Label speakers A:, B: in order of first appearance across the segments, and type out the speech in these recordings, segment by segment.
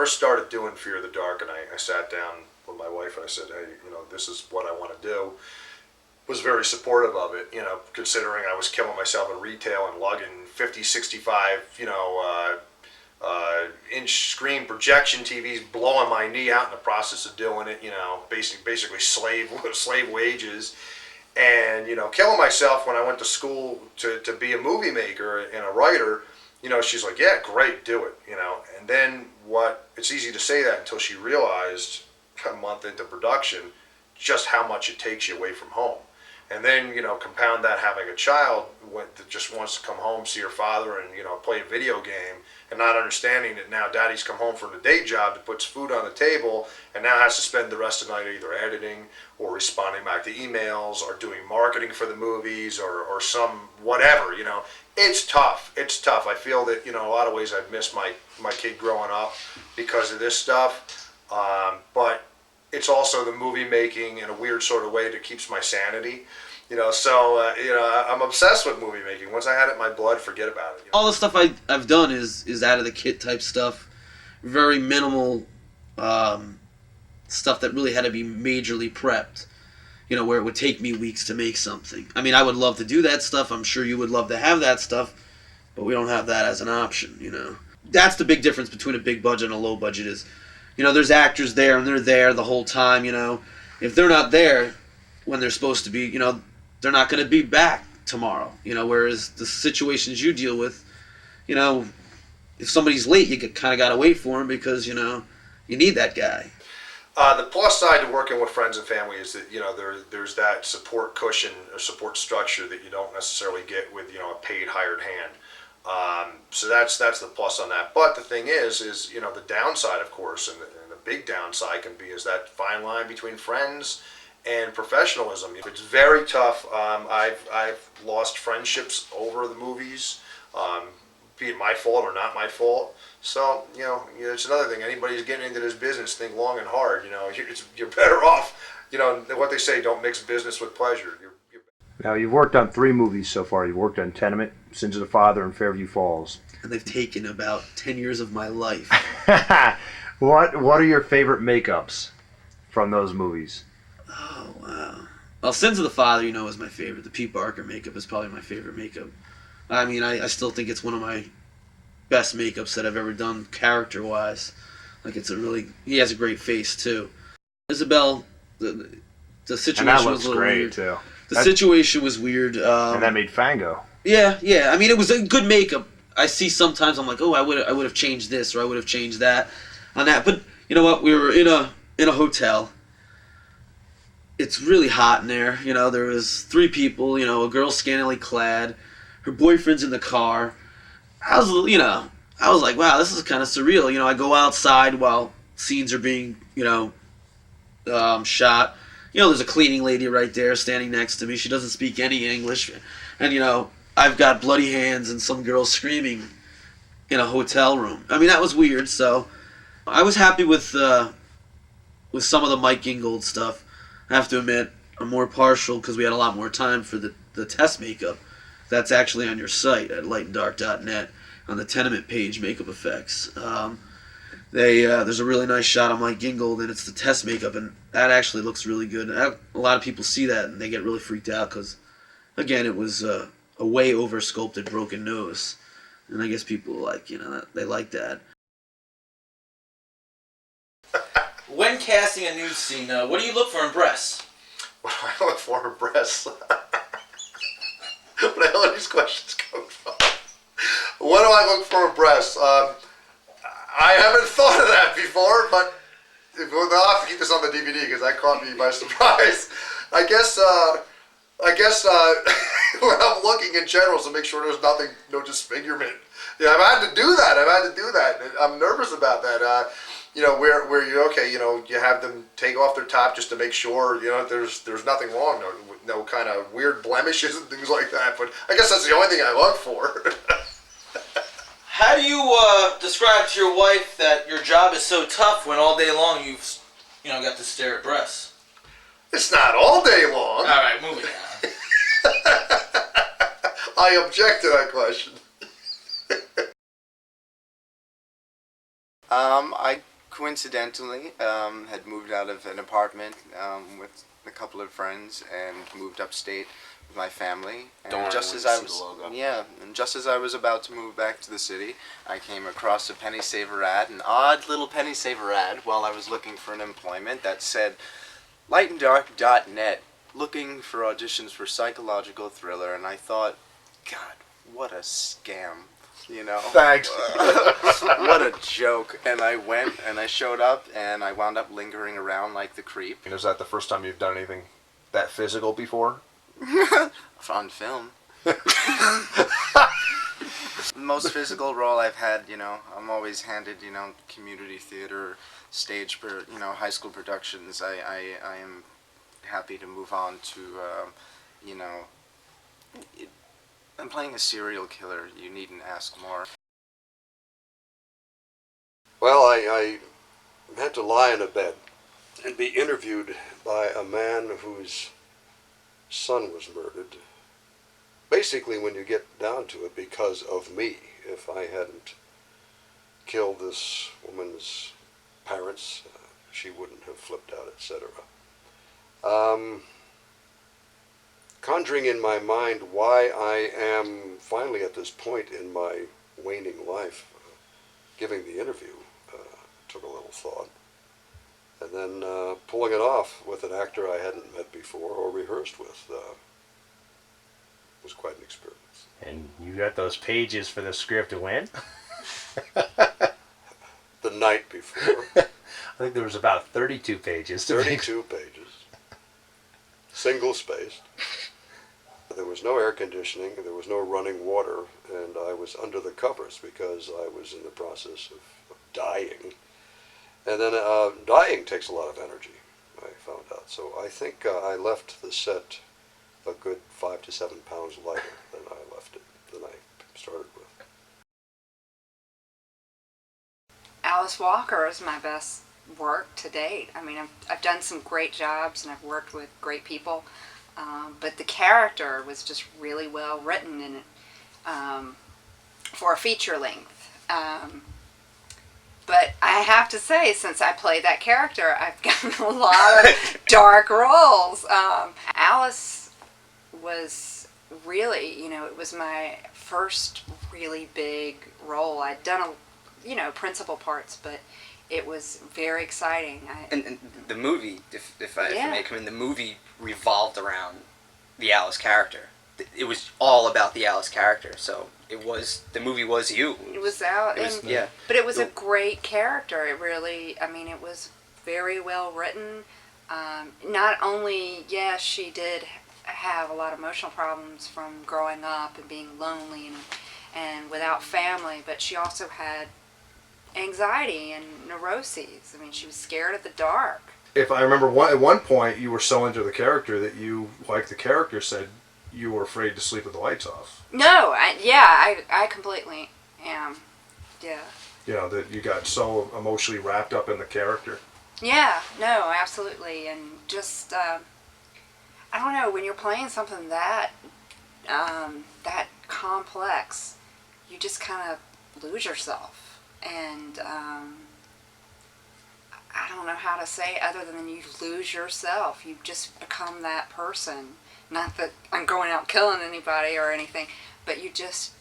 A: first started doing Fear of the Dark, and I sat down with my wife and I said, hey, this is what I want to do, was very supportive of it, considering I was killing myself in retail and lugging 50, 65, inch screen projection TVs, blowing my knee out in the process of doing it, basically slave wages. And, killing myself when I went to school to be a movie maker and a writer, she's like, yeah, great, do it, And then it's easy to say that until she realized a month into production just how much it takes you away from home. And then, compound that having a child that just wants to come home, see her father, and, play a video game, and not understanding that now daddy's come home from the day job that puts food on the table and now has to spend the rest of the night either editing or responding back to emails or doing marketing for the movies or some whatever, It's tough. It's tough. I feel that, a lot of ways I've missed my kid growing up because of this stuff. But it's also the movie making in a weird sort of way that keeps my sanity. I'm obsessed with movie making. Once I had it in my blood, forget about it.
B: All the stuff I've done is out of the kit type stuff. Very minimal stuff that really had to be majorly prepped. Where it would take me weeks to make something. I mean, I would love to do that stuff. I'm sure you would love to have that stuff, but we don't have that as an option, That's the big difference between a big budget and a low budget is, there's actors there and they're there the whole time, If they're not there when they're supposed to be, they're not going to be back tomorrow, whereas the situations you deal with, if somebody's late, you kind of got to wait for him because, you need that guy.
A: The plus side to working with friends and family is that, there's that support cushion or support structure that you don't necessarily get with, a paid hired hand. So that's the plus on that. But the thing is the downside, of course, and the big downside can be is that fine line between friends and professionalism. It's very tough. I've lost friendships over the movies, be it my fault or not my fault. So, it's another thing. Anybody who's getting into this business, think long and hard. You're better off, what they say, don't mix business with pleasure.
C: Now, you've worked on 3 movies so far. You've worked on Tenement, Sins of the Father, and Fairview Falls.
B: And they've taken about 10 years of my life.
C: What are your favorite makeups from those movies?
B: Oh, wow. Well, Sins of the Father, is my favorite. The Pete Barker makeup is probably my favorite makeup. I mean, I still think it's one of my best makeups that I've ever done character-wise. Like, he has a great face, too. Isabel, the situation was a little weird.
C: Too.
B: The situation was weird.
C: And that made Fango.
B: Yeah. I mean, it was a good makeup. I see sometimes I'm like, oh, I would have changed this or I would have changed that on that. But you know what? We were in a hotel. It's really hot in there. There was 3 people. A girl scantily clad. Her boyfriend's in the car. I was like, wow, this is kind of surreal. I go outside while scenes are being, shot. There's a cleaning lady right there standing next to me. She doesn't speak any English. And, I've got bloody hands and some girl screaming in a hotel room. I mean, that was weird. So I was happy with some of the Mike Gingold stuff. I have to admit, I'm more partial because we had a lot more time for the test makeup. That's actually on your site at lightanddark.net on the Tenement page, makeup effects. There's a really nice shot of Mike Gingold, and it's the test makeup, and that actually looks really good. A lot of people see that, and they get really freaked out because, again, it was a way over-sculpted broken nose. And I guess people they like that.
D: When casting a nude scene, what do you look for in breasts?
A: What do I look for in breasts? Where the hell are these questions coming from? What do I look for in breasts? I haven't thought of that before, but we'll have to keep this on the DVD because that caught me by surprise. I guess when I'm looking in general to make sure there's no disfigurement. Yeah, I've had to do that. I'm nervous about that. Where you have them take off their top just to make sure there's nothing wrong, no kind of weird blemishes and things like that. But I guess that's the only thing I look for.
D: How do you describe to your wife that your job is so tough when all day long you've got to stare at breasts?
A: It's not all day long.
D: All right, moving on.
A: I object to that question.
E: I coincidentally, had moved out of an apartment with a couple of friends and moved upstate with my family. And
F: Darn,
E: just
F: when
E: as
F: you
E: I
F: see
E: was,
F: the logo.
E: yeah, and just as I was about to move back to the city, I came across a penny saver ad, an odd little penny saver ad, while I was looking for an employment that said, lightanddark.net, looking for auditions for psychological thriller, and I thought, God, what a scam. You know,
A: Thanks.
E: what a joke. And I went and I showed up and I wound up lingering around like the creep.
A: And is that the first time you've done anything that physical before?
E: On film. Most physical role I've had, you know, I'm always handed, you know, community theater, stage, you know, high school productions. I am happy to move on to, you know, I'm playing a serial killer. You needn't ask more.
G: Well, I had to lie in a bed and be interviewed by a man whose son was murdered. Basically, when you get down to it, because of me. If I hadn't killed this woman's parents, she wouldn't have flipped out, etc. Conjuring in my mind why I am finally at this point in my waning life, giving the interview, took a little thought. And then pulling it off with an actor I hadn't met before or rehearsed with was quite an experience.
C: And you got those pages for the script when?
G: The night before.
C: I think there was about 32 pages.
G: 32 pages. Single spaced. There was no air conditioning, there was no running water, and I was under the covers because I was in the process of dying. And then dying takes a lot of energy, I found out. So I think I left the set a good 5 to 7 pounds lighter than I left it, than I started with.
H: Alice Walker is my best work to date. I mean, I've done some great jobs and I've worked with great people, but the character was just really well written in it for a feature length. But I have to say, since I played that character, I've gotten a lot of dark roles. Alice was really, you know, it was my first really big role. I'd done, principal parts, but it was very exciting.
F: And the movie, if I
H: Yeah.
F: may come in, the movie revolved around the Alice character. It was all about the Alice character. So the movie was you.
H: It was out,
F: It was,
H: and,
F: yeah.
H: but it was a great character. It really, I mean, it was very well written. Not only, yes, she did have a lot of emotional problems from growing up and being lonely and without family, but she also had anxiety and neuroses. I mean, she was scared of the dark.
A: If I remember, at one point you were so into the character that you, like the character said, you were afraid to sleep with the lights off.
H: No, I completely am. Yeah.
A: You know, that you got so emotionally wrapped up in the character.
H: Yeah, no, absolutely. And just, I don't know, when you're playing something that complex, you just kind of lose yourself. And I don't know how to say it other than you lose yourself. You just become that person. Not that I'm going out killing anybody or anything, but you just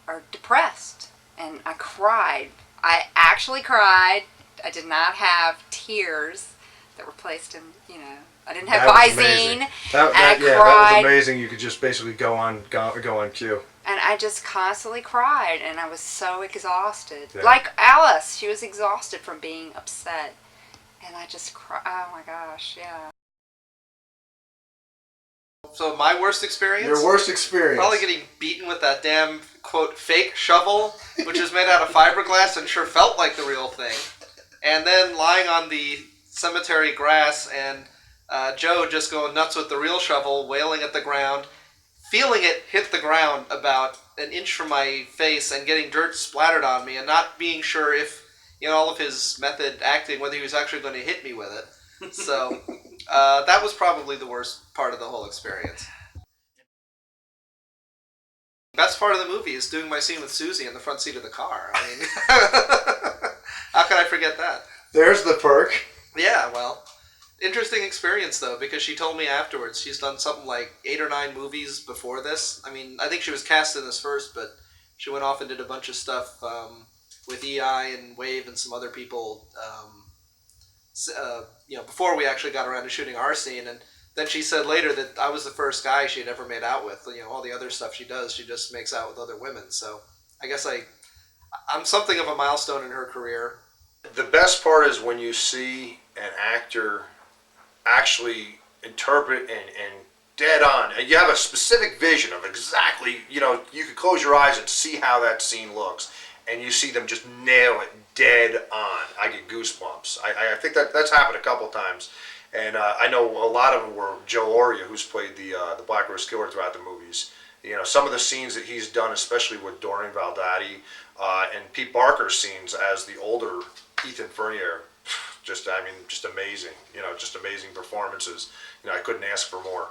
H: are depressed. And I cried. I actually cried. I did not have tears that were placed in, I didn't have Visine.
A: That
H: cried.
A: was amazing. You could just basically go on cue.
H: And I just constantly cried, and I was so exhausted.
A: Yeah.
H: Like Alice, she was exhausted from being upset. And I just cried. Oh my gosh, yeah.
D: So my worst experience?
A: Your worst experience.
D: Probably getting beaten with that damn, quote, fake shovel, which is made out of fiberglass and sure felt like the real thing. And then lying on the cemetery grass and Joe just going nuts with the real shovel, wailing at the ground, feeling it hit the ground about an inch from my face and getting dirt splattered on me and not being sure if, all of his method acting, whether he was actually going to hit me with it. So that was probably the worst part of the whole experience. Best part of the movie is doing my scene with Susie in the front seat of the car. I mean, How could I forget that?
A: There's the perk.
D: Yeah, well, interesting experience though, because she told me afterwards she's done something like 8 or 9 movies before this. I mean, I think she was cast in this first, but she went off and did a bunch of stuff with EI and Wave and some other people. Before we actually got around to shooting our scene, and then she said later that I was the first guy she had ever made out with. All the other stuff she does, she just makes out with other women. So I guess I'm something of a milestone in her career.
A: The best part is when you see an actor actually interpret and dead on. You have a specific vision of exactly, you could close your eyes and see how that scene looks, and you see them just nail it dead on. I get goosebumps. I think that's happened a couple times, and I know a lot of them were Joe Oria, who's played the Black Rose Killer throughout the movies. Some of the scenes that he's done, especially with Doreen Valdati and Pete Barker's scenes as the older Ethan Fernier, just amazing. Just amazing performances. I couldn't ask for more.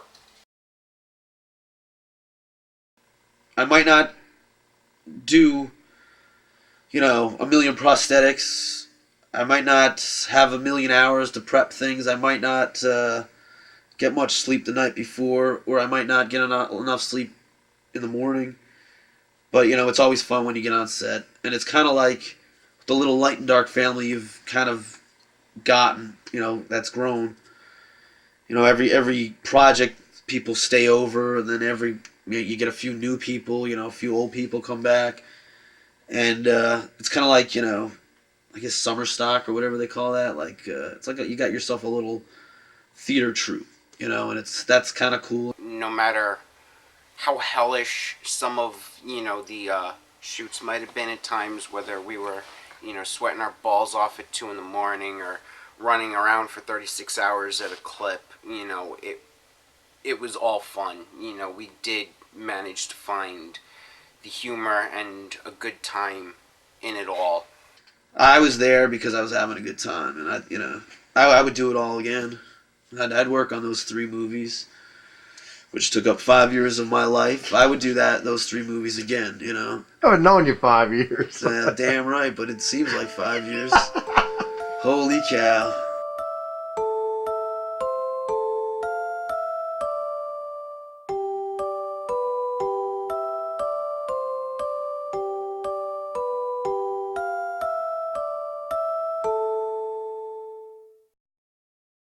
B: I might not do, a million prosthetics. I might not have a million hours to prep things. I might not get much sleep the night before, or I might not get enough sleep in the morning. But, it's always fun when you get on set. And it's kind of like the little light and dark family you've kind of gotten, that's grown. Every project people stay over, and then you get a few new people, a few old people come back. And it's kind of like, I guess summer stock or whatever they call that. It's like you got yourself a little theater troupe, and that's kind of cool.
I: No matter how hellish some of, the shoots might have been at times, whether we were, sweating our balls off at 2 a.m. or running around for 36 hours at a clip, it was all fun. We did manage to find the humor and a good time in it all.
B: I was there because I was having a good time, and I would do it all again. I'd work on those 3 movies, which took up 5 years of my life. I would do those 3 movies again,
C: I haven't known you 5 years.
B: Damn right, but it seems like 5 years. Holy cow.